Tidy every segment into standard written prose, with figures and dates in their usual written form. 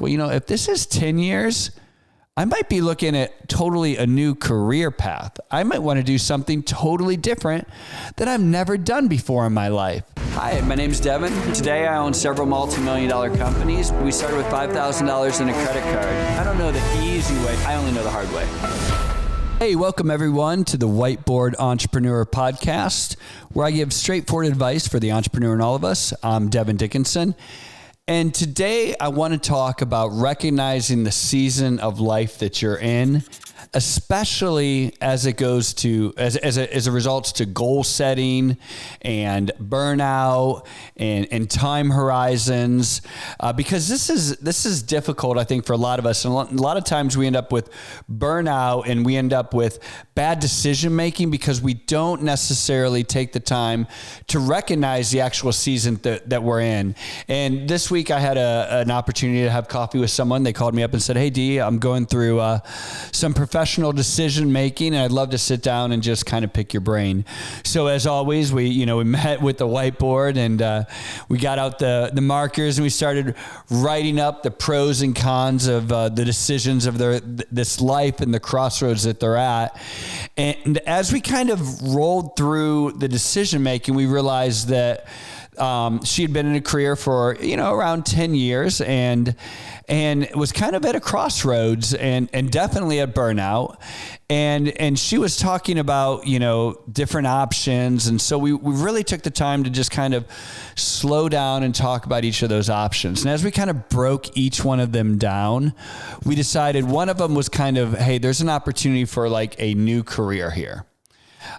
well, if this is 10 years, I might be looking at totally a new career path. I might want to do something totally different that I've never done before in my life. Hi, my name's Devon. Today I own several multi-million-dollar companies. We started with $5,000 in a credit card. I don't know the easy way. I only know the hard way. Hey, welcome everyone to the Whiteboard Entrepreneur Podcast, where I give straightforward advice for the entrepreneur in all of us. I'm Devon Dickinson. And today I want to talk about recognizing the season of life that you're in, especially as it goes to, as a result to goal setting and burnout and time horizons, because this is difficult, I think, for a lot of us. And a lot of times we end up with burnout and we end up with bad decision making because we don't necessarily take the time to recognize the actual season that we're in. And this week I had an opportunity to have coffee with someone. They called me up and said, "Hey D, I'm going through some professional decision making, and I'd love to sit down and just kind of pick your brain." So as always, we met with the whiteboard and we got out the markers and we started writing up the pros and cons of the decisions of this life and the crossroads that they're at. And as we kind of rolled through the decision making, we realized that she had been in a career for, around 10 years and was kind of at a crossroads and definitely at burnout. And she was talking about, different options. And so we really took the time to just kind of slow down and talk about each of those options. And as we kind of broke each one of them down, we decided one of them was kind of, hey, there's an opportunity for like a new career here.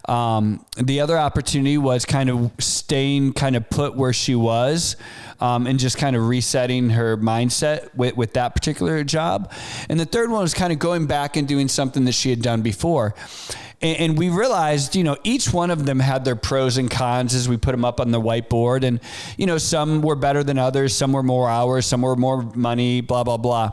The other opportunity was kind of staying kind of put where she was, and just kind of resetting her mindset with that particular job. And the third one was kind of going back and doing something that she had done before. And we realized, each one of them had their pros and cons as we put them up on the whiteboard. And, some were better than others. Some were more hours. Some were more money, blah, blah, blah.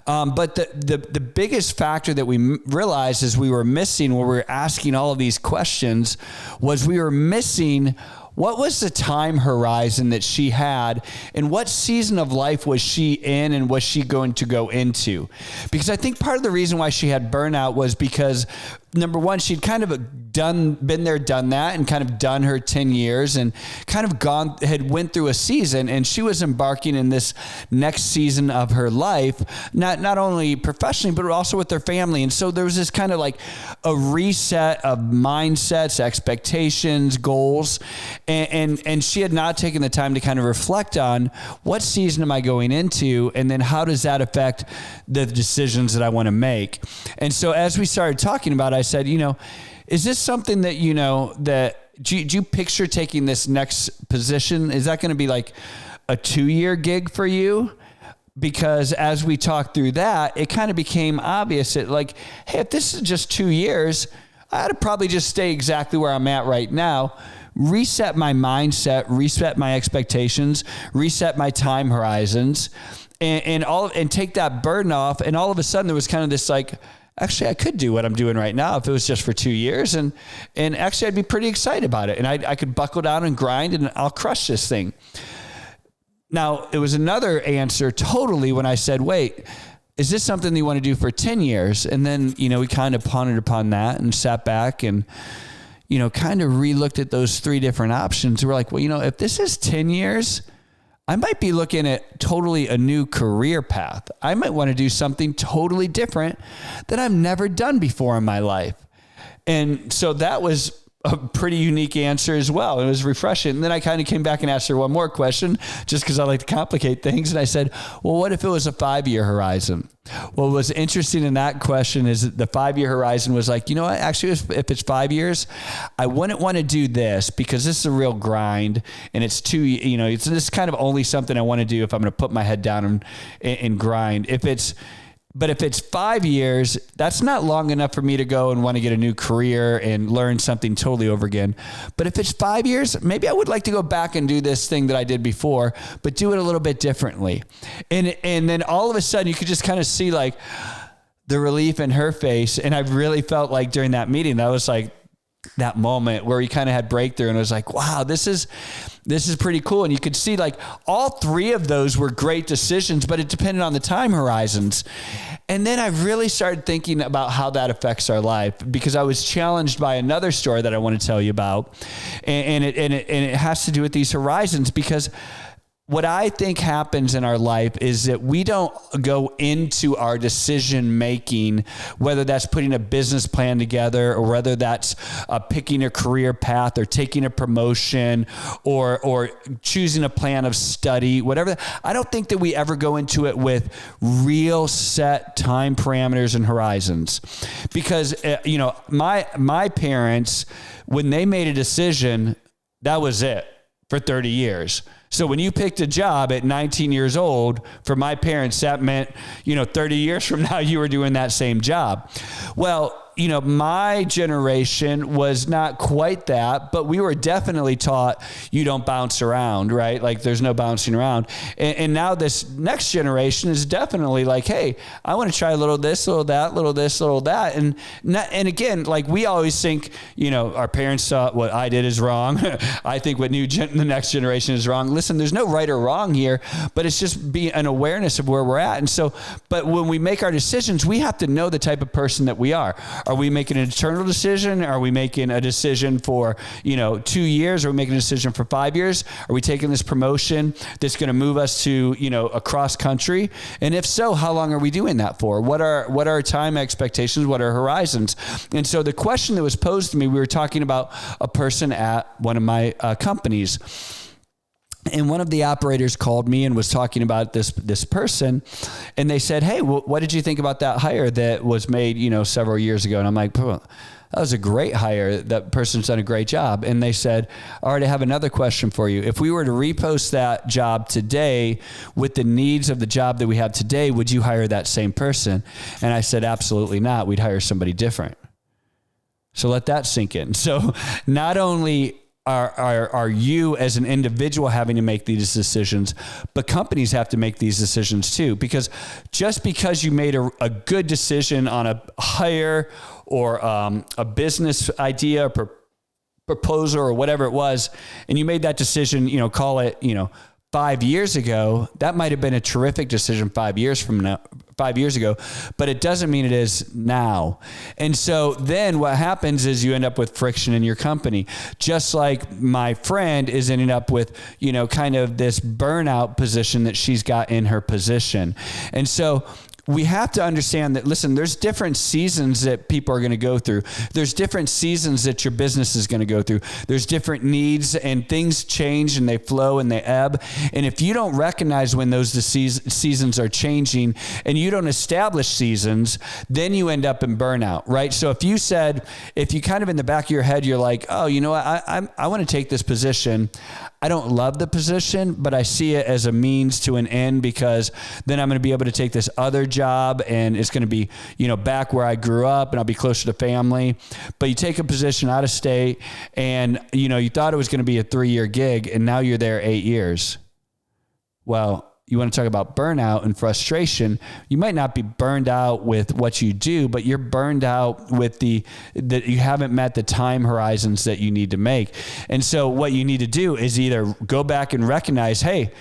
But the biggest factor that we realized as we were missing when we were asking all of these questions was we were missing what was the time horizon that she had and what season of life was she in and was she going to go into? Because I think part of the reason why she had burnout was because, number one, she'd kind of been there, done that, and kind of done her 10 years and kind of had went through a season, and she was embarking in this next season of her life, not only professionally, but also with her family. And so there was this kind of like a reset of mindsets, expectations, goals. And she had not taken the time to kind of reflect on what season am I going into, and then how does that affect the decisions that I want to make. And so as we started talking about it, I said, is this something that, do you picture taking this next position? Is that going to be like a 2-year gig for you? Because as we talked through that, it kind of became obvious that like, hey, if this is just 2 years, I ought to probably just stay exactly where I'm at right now, reset my mindset, reset my expectations, reset my time horizons, and take that burden off. And all of a sudden there was kind of this like, actually, I could do what I'm doing right now if it was just for 2 years. And actually, I'd be pretty excited about it. And I could buckle down and grind and I'll crush this thing. Now, it was another answer totally when I said, wait, is this something you want to do for 10 years? And then, we kind of pondered upon that and sat back and, kind of re-looked at those 3 different options. We're like, well, if this is 10 years, I might be looking at totally a new career path. I might want to do something totally different that I've never done before in my life. And so that was a pretty unique answer as well. It was refreshing. And then I kind of came back and asked her one more question just because I like to complicate things. And I said, well, what if it was a 5-year horizon? What was interesting in that question is that the 5-year horizon was like, what, actually, if it's 5 years, I wouldn't want to do this because this is a real grind and it's too, it's this kind of only something I want to do if I'm going to put my head down and grind. But if it's 5 years, that's not long enough for me to go and want to get a new career and learn something totally over again. But if it's 5 years, maybe I would like to go back and do this thing that I did before, but do it a little bit differently. And then all of a sudden you could just kind of see like the relief in her face. And I really felt like during that meeting, that was like, that moment where he kind of had breakthrough and was like, wow, this is pretty cool. And you could see like all three of those were great decisions, but it depended on the time horizons. And then I really started thinking about how that affects our life, because I was challenged by another story that I want to tell you about. And it has to do with these horizons, because what I think happens in our life is that we don't go into our decision making, whether that's putting a business plan together or whether that's picking a career path or taking a promotion or choosing a plan of study, whatever. I don't think that we ever go into it with real set time parameters and horizons, because my parents, when they made a decision, that was it for 30 years. So when you picked a job at 19 years old, for my parents, that meant, 30 years from now, you were doing that same job. Well, my generation was not quite that, but we were definitely taught you don't bounce around, right? Like there's no bouncing around. And now this next generation is definitely like, hey, I want to try a little this, little that, little this, little that. And again, like we always think, our parents thought what I did is wrong. I think what the next generation is wrong. Listen, there's no right or wrong here, but it's just be an awareness of where we're at. And so, but when we make our decisions, we have to know the type of person that we are. Are we making an eternal decision? Are we making a decision for, 2 years? Are we making a decision for 5 years? Are we taking this promotion that's going to move us to, across country? And if so, how long are we doing that for? What are our time expectations? What are horizons? And so the question that was posed to me, we were talking about a person at one of my companies. And one of the operators called me and was talking about this person, and they said, hey, what did you think about that hire that was made, several years ago? And I'm like, that was a great hire. That person's done a great job. And they said, all right, I have another question for you. If we were to repost that job today with the needs of the job that we have today, would you hire that same person? And I said, absolutely not. We'd hire somebody different. So let that sink in. So not only are you as an individual having to make these decisions, but companies have to make these decisions too, because just because you made a good decision on a hire or a business idea, proposal or whatever it was, and you made that decision, call it, 5 years ago, that might have been a terrific decision 5 years ago, but it doesn't mean it is now. And so then what happens is you end up with friction in your company, just like my friend is ending up with, kind of this burnout position that she's got in her position. And so we have to understand that, listen, there's different seasons that people are going to go through. There's different seasons that your business is going to go through. There's different needs, and things change and they flow and they ebb. And if you don't recognize when those seasons are changing and you don't establish seasons, then you end up in burnout, right? So if you kind of in the back of your head, you're like, oh, you know what? I want to take this position. I don't love the position, but I see it as a means to an end, because then I'm going to be able to take this other job and it's going to be, back where I grew up and I'll be closer to family. But you take a position out of state and, you thought it was going to be a 3-year gig and now you're there 8 years. Well, you want to talk about burnout and frustration. You might not be burned out with what you do, but you're burned out with that you haven't met the time horizons that you need to make. And so what you need to do is either go back and recognize, hey,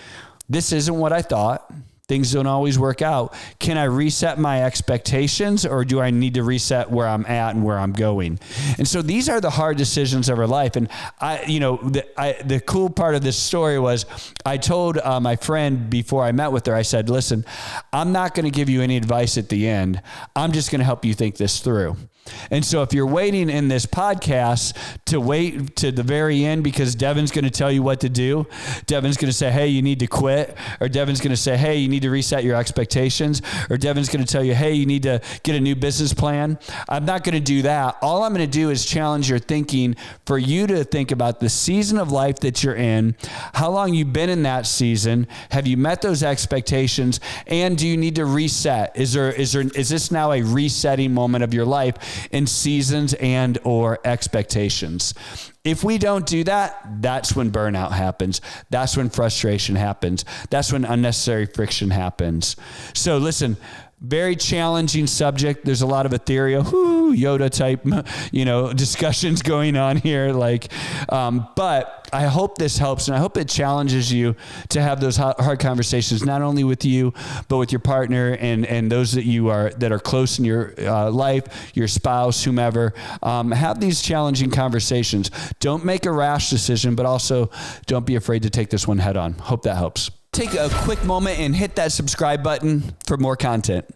this isn't what I thought. Things don't always work out. Can I reset my expectations, or do I need to reset where I'm at and where I'm going? And so these are the hard decisions of our life. And the cool part of this story was I told my friend before I met with her, I said, listen, I'm not going to give you any advice at the end. I'm just going to help you think this through. And so if you're waiting in this podcast to wait to the very end because Devon's going to tell you what to do, Devon's going to say, hey, you need to quit, or Devon's going to say, hey, you need to reset your expectations, or Devon's going to tell you, hey, you need to get a new business plan. I'm not going to do that. All I'm going to do is challenge your thinking for you to think about the season of life that you're in, how long you've been in that season, have you met those expectations, and do you need to reset? Is this now a resetting moment of your life in seasons and or expectations? If we don't do that, that's when burnout happens. That's when frustration happens. That's when unnecessary friction happens. So listen, very challenging subject. There's a lot of ethereal, Yoda type, discussions going on here. But I hope this helps, and I hope it challenges you to have those hard conversations, not only with you, but with your partner and those that are close in your life, your spouse, whomever. Have these challenging conversations. Don't make a rash decision, but also don't be afraid to take this one head on. Hope that helps. Take a quick moment and hit that subscribe button for more content.